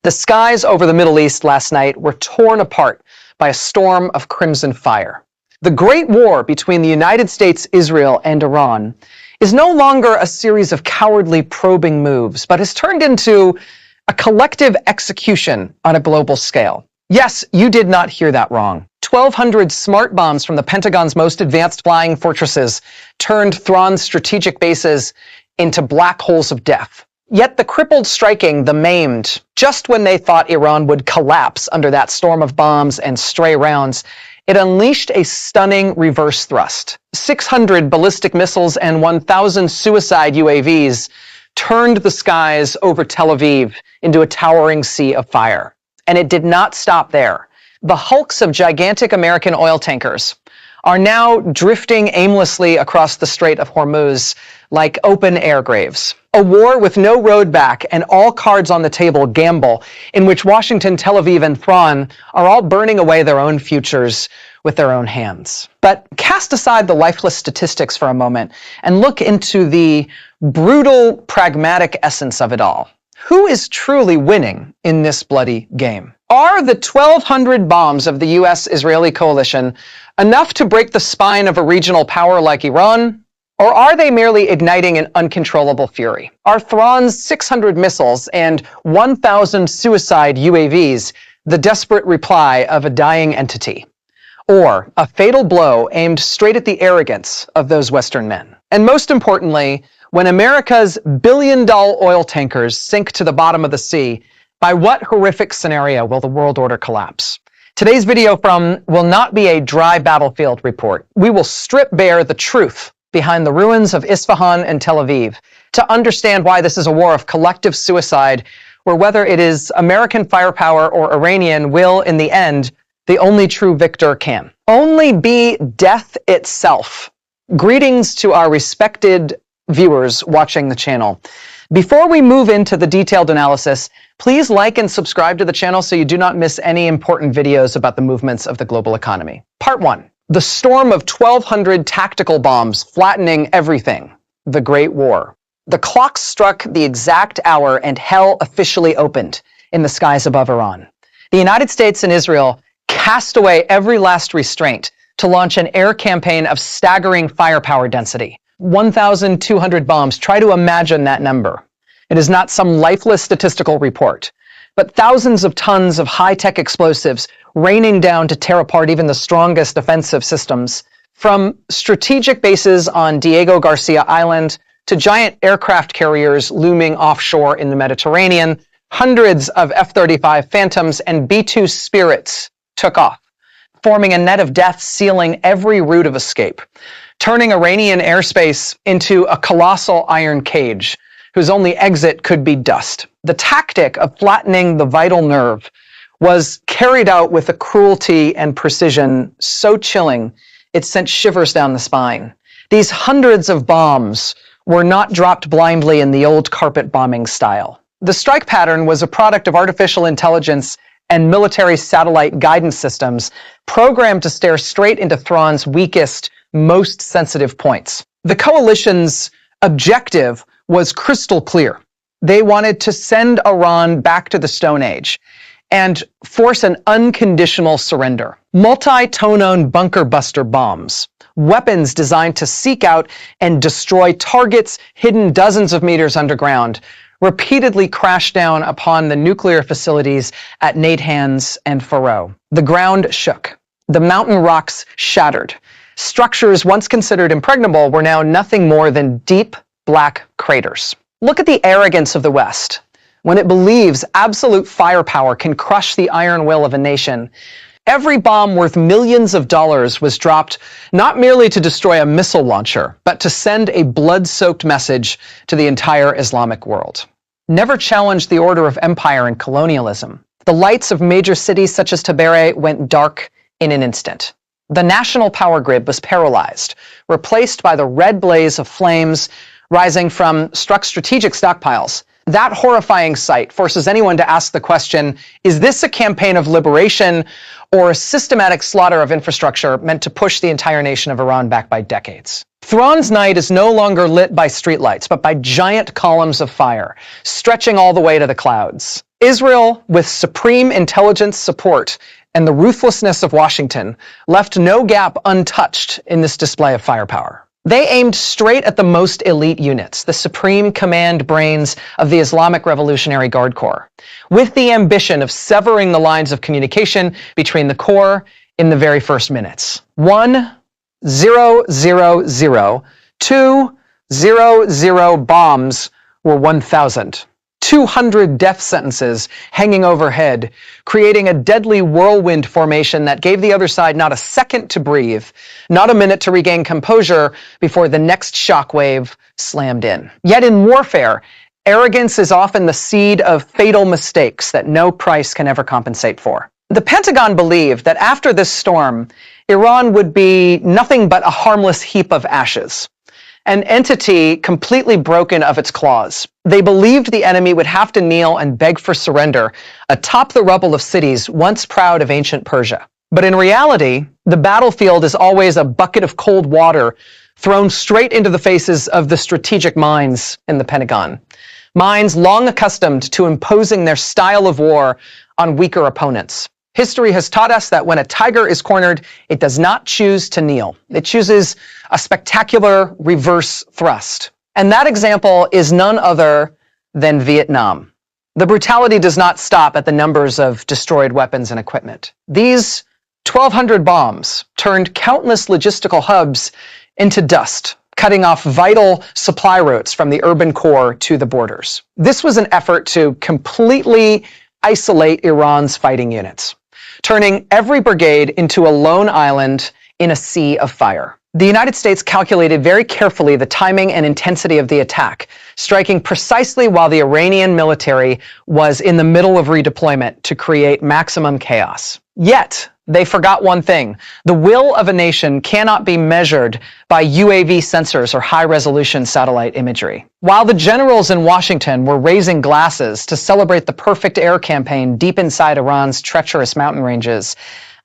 The skies over the Middle East last night were torn apart by a storm of crimson fire. The Great War between the United States, Israel, and Iran is no longer a series of cowardly probing moves, but has turned into a collective execution on a global scale. Yes, you did not hear that wrong. 1,200 smart bombs from the Pentagon's most advanced flying fortresses turned Tehran's strategic bases into black holes of death. Yet the crippled striking the maimed, just when they thought Iran would collapse under that storm of bombs and stray rounds, it unleashed a stunning reverse thrust. 600 ballistic missiles and 1,000 suicide UAVs turned the skies over Tel Aviv into a towering sea of fire. And it did not stop there. The hulks of gigantic American oil tankers are now drifting aimlessly across the Strait of Hormuz like open air graves. A war with no road back and all cards on the table gamble in which Washington, Tel Aviv, and Tehran are all burning away their own futures with their own hands. But cast aside the lifeless statistics for a moment and look into the brutal, pragmatic essence of it all. Who is truly winning in this bloody game? Are the 1,200 bombs of the U.S.-Israeli coalition enough to break the spine of a regional power like Iran? Or are they merely igniting an uncontrollable fury? Are Tehran's 600 missiles and 1,000 suicide UAVs the desperate reply of a dying entity? Or a fatal blow aimed straight at the arrogance of those Western men? And most importantly, when America's billion-dollar oil tankers sink to the bottom of the sea, by what horrific scenario will the world order collapse? Today's video will not be a dry battlefield report. We will strip bare the truth behind the ruins of Isfahan and Tel Aviv to understand why this is a war of collective suicide, where whether it is American firepower or Iranian will, in the end, the only true victor can only be death itself. Greetings to our respected viewers watching the channel. Before we move into the detailed analysis, please like and subscribe to the channel so you do not miss any important videos about the movements of the global economy. Part 1. The storm of 1,200 tactical bombs flattening everything. The Great War. The clock struck the exact hour and hell officially opened in the skies above Iran. The United States and Israel cast away every last restraint to launch an air campaign of staggering firepower density. 1,200 bombs. Try to imagine that number. It is not some lifeless statistical report, but thousands of tons of high-tech explosives raining down to tear apart even the strongest defensive systems, from strategic bases on Diego Garcia Island to giant aircraft carriers looming offshore in the Mediterranean. Hundreds of F-35 Phantoms and B-2 Spirits took off, forming a net of death sealing every route of escape, turning Iranian airspace into a colossal iron cage whose only exit could be dust. The tactic of flattening the vital nerve was carried out with a cruelty and precision so chilling it sent shivers down the spine. These hundreds of bombs were not dropped blindly in the old carpet bombing style. The strike pattern was a product of artificial intelligence and military satellite guidance systems programmed to stare straight into Tehran's weakest, most sensitive points. The coalition's objective was crystal clear. They wanted to send Iran back to the Stone Age and force an unconditional surrender. Multi-tonon bunker buster bombs, weapons designed to seek out and destroy targets hidden dozens of meters underground, repeatedly crashed down upon the nuclear facilities at Natanz and Faroe. The ground shook. The mountain rocks shattered. Structures once considered impregnable were now nothing more than deep, black craters. Look at the arrogance of the West. When it believes absolute firepower can crush the iron will of a nation, every bomb worth millions of dollars was dropped not merely to destroy a missile launcher, but to send a blood-soaked message to the entire Islamic world. Never challenge the order of empire and colonialism. The lights of major cities such as Tibere went dark in an instant. The national power grid was paralyzed, replaced by the red blaze of flames rising from struck strategic stockpiles. That horrifying sight forces anyone to ask the question, is this a campaign of liberation or a systematic slaughter of infrastructure meant to push the entire nation of Iran back by decades? Tehran's night is no longer lit by streetlights, but by giant columns of fire, stretching all the way to the clouds. Israel, with supreme intelligence support and the ruthlessness of Washington, left no gap untouched in this display of firepower. They aimed straight at the most elite units, the supreme command brains of the Islamic Revolutionary Guard Corps, with the ambition of severing the lines of communication between the Corps in the very first minutes. 1,000, 2,000 bombs were 1,000. 200 death sentences hanging overhead, creating a deadly whirlwind formation that gave the other side not a second to breathe, not a minute to regain composure before the next shockwave slammed in. Yet in warfare, arrogance is often the seed of fatal mistakes that no price can ever compensate for. The Pentagon believed that after this storm, Iran would be nothing but a harmless heap of ashes, an entity completely broken of its claws. They believed the enemy would have to kneel and beg for surrender atop the rubble of cities once proud of ancient Persia. But in reality, the battlefield is always a bucket of cold water thrown straight into the faces of the strategic minds in the Pentagon. Minds long accustomed to imposing their style of war on weaker opponents. History has taught us that when a tiger is cornered, it does not choose to kneel. It chooses a spectacular reverse thrust. And that example is none other than Vietnam. The brutality does not stop at the numbers of destroyed weapons and equipment. These 1,200 bombs turned countless logistical hubs into dust, cutting off vital supply routes from the urban core to the borders. This was an effort to completely isolate Iran's fighting units, turning every brigade into a lone island in a sea of fire. The United States calculated very carefully the timing and intensity of the attack, striking precisely while the Iranian military was in the middle of redeployment to create maximum chaos. Yet, they forgot one thing. The will of a nation cannot be measured by UAV sensors or high-resolution satellite imagery. While the generals in Washington were raising glasses to celebrate the perfect air campaign deep inside Iran's treacherous mountain ranges,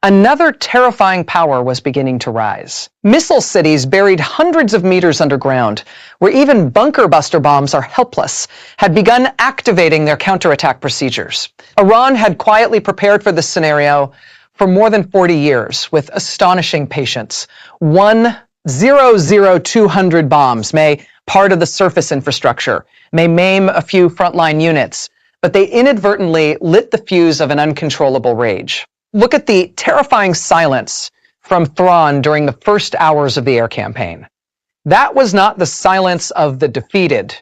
another terrifying power was beginning to rise. Missile cities buried hundreds of meters underground, where even bunker buster bombs are helpless, had begun activating their counterattack procedures. Iran had quietly prepared for this scenario for more than 40 years with astonishing patience. 1,000 bombs may part of the surface infrastructure, may maim a few frontline units, but they inadvertently lit the fuse of an uncontrollable rage. Look at the terrifying silence from Tehran during the first hours of the air campaign. That was not the silence of the defeated.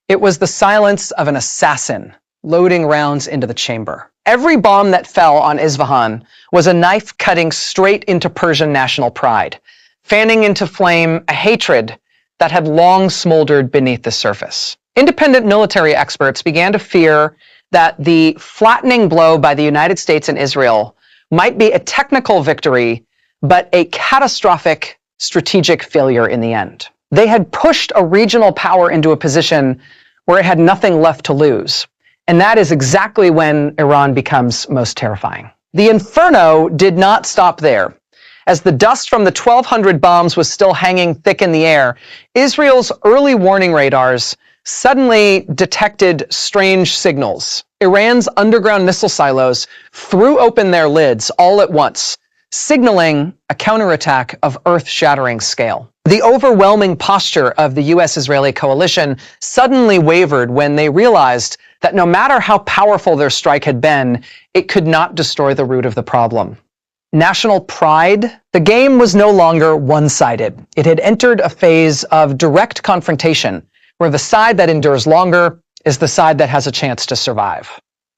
It was the silence of an assassin loading rounds into the chamber. Every bomb that fell on Isfahan was a knife cutting straight into Persian national pride, fanning into flame a hatred that had long smoldered beneath the surface. Independent military experts began to fear that the flattening blow by the United States and Israel might be a technical victory, but a catastrophic strategic failure in the end. They had pushed a regional power into a position where it had nothing left to lose. And that is exactly when Iran becomes most terrifying. The inferno did not stop there. As the dust from the 1,200 bombs was still hanging thick in the air, Israel's early warning radars suddenly detected strange signals. Iran's underground missile silos threw open their lids all at once, signaling a counterattack of earth-shattering scale. The overwhelming posture of the U.S.-Israeli coalition suddenly wavered when they realized that no matter how powerful their strike had been, it could not destroy the root of the problem. National pride? The game was no longer one-sided. It had entered a phase of direct confrontation, where the side that endures longer is the side that has a chance to survive.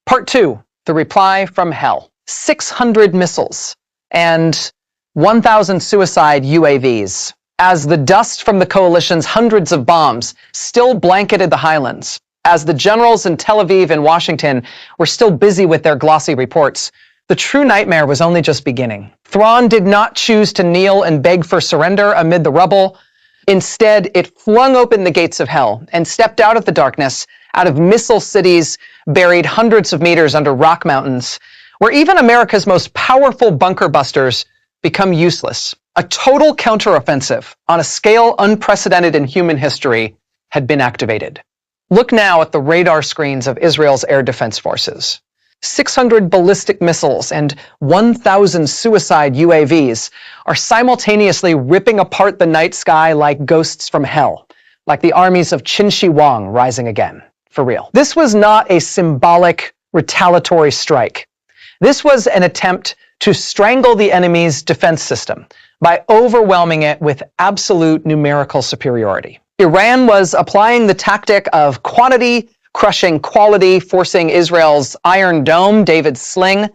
Part 2, the reply from hell. 600 missiles and 1,000 suicide UAVs. As the dust from the coalition's hundreds of bombs still blanketed the highlands, as the generals in Tel Aviv and Washington were still busy with their glossy reports, the true nightmare was only just beginning. Tehran did not choose to kneel and beg for surrender amid the rubble. Instead, it flung open the gates of hell and stepped out of the darkness, out of missile cities buried hundreds of meters under rock mountains, where even America's most powerful bunker busters become useless. A total counteroffensive on a scale unprecedented in human history had been activated. Look now at the radar screens of Israel's air defense forces. 600 ballistic missiles and 1,000 suicide UAVs are simultaneously ripping apart the night sky like ghosts from hell, like the armies of Qin Shi Huang rising again, for real. This was not a symbolic retaliatory strike. This was an attempt to strangle the enemy's defense system by overwhelming it with absolute numerical superiority. Iran was applying the tactic of quantity crushing quality, forcing Israel's Iron Dome, David's Sling,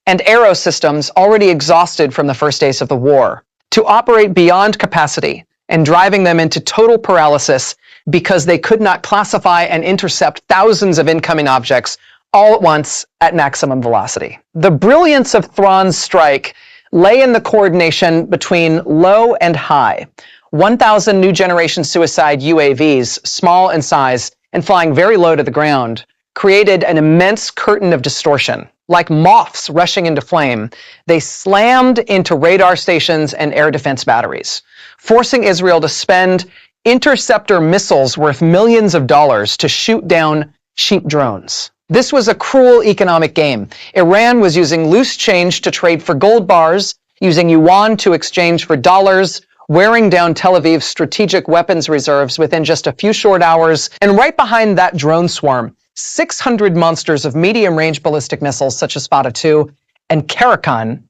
and arrow systems already exhausted from the first days of the war to operate beyond capacity and driving them into total paralysis because they could not classify and intercept thousands of incoming objects all at once at maximum velocity. The brilliance of Tehran's strike lay in the coordination between low and high. 1,000 new generation suicide UAVs, small in size and flying very low to the ground, created an immense curtain of distortion. Like moths rushing into flame, they slammed into radar stations and air defense batteries, forcing Israel to spend interceptor missiles worth millions of dollars to shoot down cheap drones. This was a cruel economic game. Iran was using loose change to trade for gold bars, using yuan to exchange for dollars, wearing down Tel Aviv's strategic weapons reserves within just a few short hours, and right behind that drone swarm, 600 monsters of medium-range ballistic missiles such as Fatah-2 and Karakhan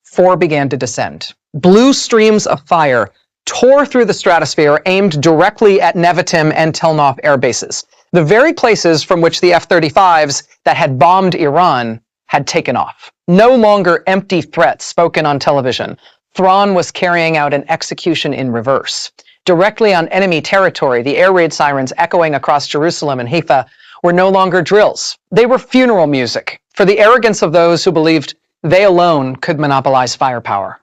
4 began to descend. Blue streams of fire tore through the stratosphere, aimed directly at Nevatim and Tel Aviv air bases, the very places from which the F-35s that had bombed Iran had taken off. No longer empty threats spoken on television, Tehran was carrying out an execution in reverse. Directly on enemy territory, the air raid sirens echoing across Jerusalem and Haifa were no longer drills. They were funeral music for the arrogance of those who believed they alone could monopolize firepower.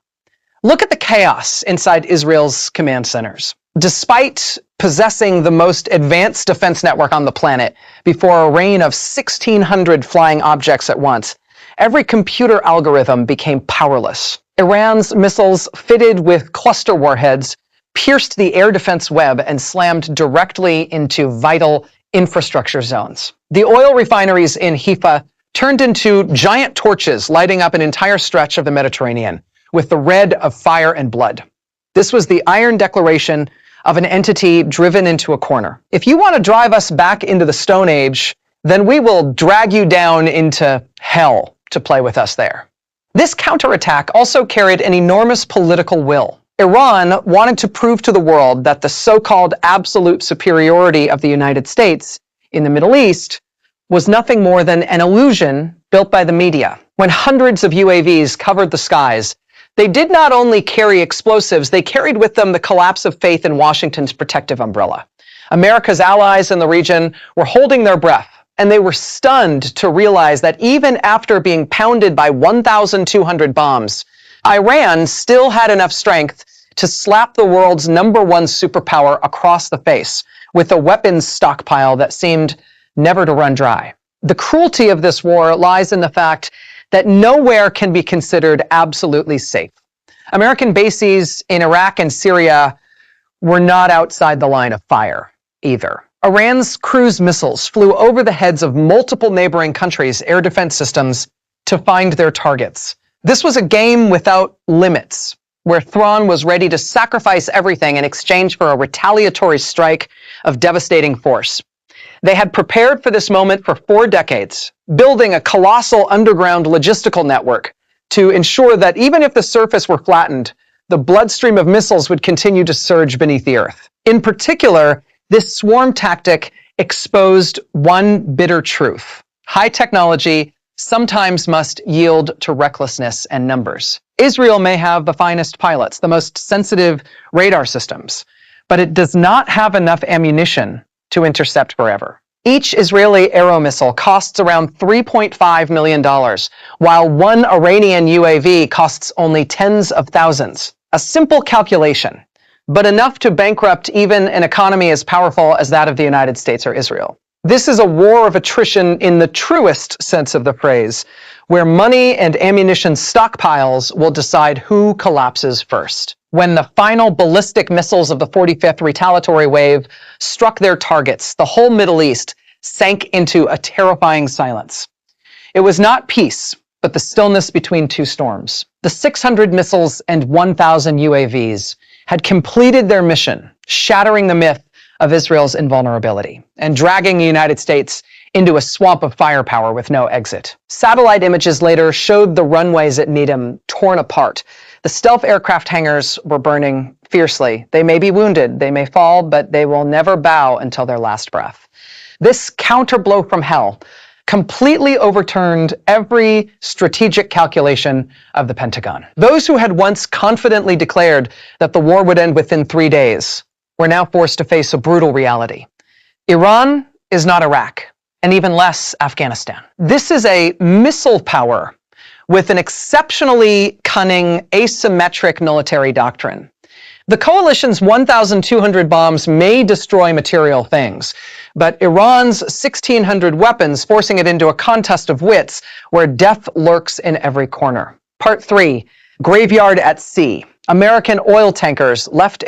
Look at the chaos inside Israel's command centers. Despite possessing the most advanced defense network on the planet before a rain of 1,600 flying objects at once, every computer algorithm became powerless. Iran's missiles fitted with cluster warheads pierced the air defense web and slammed directly into vital infrastructure zones. The oil refineries in Haifa turned into giant torches lighting up an entire stretch of the Mediterranean with the red of fire and blood. This was the iron declaration of an entity driven into a corner. If you want to drive us back into the Stone Age, then we will drag you down into hell to play with us there. This counterattack also carried an enormous political will. Iran wanted to prove to the world that the so-called absolute superiority of the United States in the Middle East was nothing more than an illusion built by the media. When hundreds of UAVs covered the skies, they did not only carry explosives, they carried with them the collapse of faith in Washington's protective umbrella. America's allies in the region were holding their breath, and they were stunned to realize that even after being pounded by 1,200 bombs, Iran still had enough strength to slap the world's #1 superpower across the face with a weapons stockpile that seemed never to run dry. The cruelty of this war lies in the fact that nowhere can be considered absolutely safe. American bases in Iraq and Syria were not outside the line of fire either. Iran's cruise missiles flew over the heads of multiple neighboring countries' air defense systems to find their targets. This was a game without limits, where Tehran was ready to sacrifice everything in exchange for a retaliatory strike of devastating force. They had prepared for this moment for 4 decades, building a colossal underground logistical network to ensure that even if the surface were flattened, the bloodstream of missiles would continue to surge beneath the earth. In particular, this swarm tactic exposed one bitter truth. High technology sometimes must yield to recklessness and numbers. Israel may have the finest pilots, the most sensitive radar systems, but it does not have enough ammunition to intercept forever. Each Israeli aero missile costs around $3.5 million, while one Iranian UAV costs only tens of thousands. A simple calculation, but enough to bankrupt even an economy as powerful as that of the United States or Israel. This is a war of attrition in the truest sense of the phrase, where money and ammunition stockpiles will decide who collapses first. When the final ballistic missiles of the 45th retaliatory wave struck their targets, the whole Middle East sank into a terrifying silence. It was not peace, but the stillness between two storms. The 600 missiles and 1,000 UAVs had completed their mission, shattering the myth of Israel's invulnerability and dragging the United States into a swamp of firepower with no exit. Satellite images later showed the runways at Needham torn apart. The stealth aircraft hangars were burning fiercely. They may be wounded, they may fall, but they will never bow until their last breath. This counterblow from hell completely overturned every strategic calculation of the Pentagon. Those who had once confidently declared that the war would end within 3 days were now forced to face a brutal reality. Iran is not Iraq, and even less Afghanistan. This is a missile power with an exceptionally cunning asymmetric military doctrine. The coalition's 1,200 bombs may destroy material things, but Iran's 1,600 weapons forcing it into a contest of wits where death lurks in every corner. Part 3, Graveyard at Sea. American oil tankers left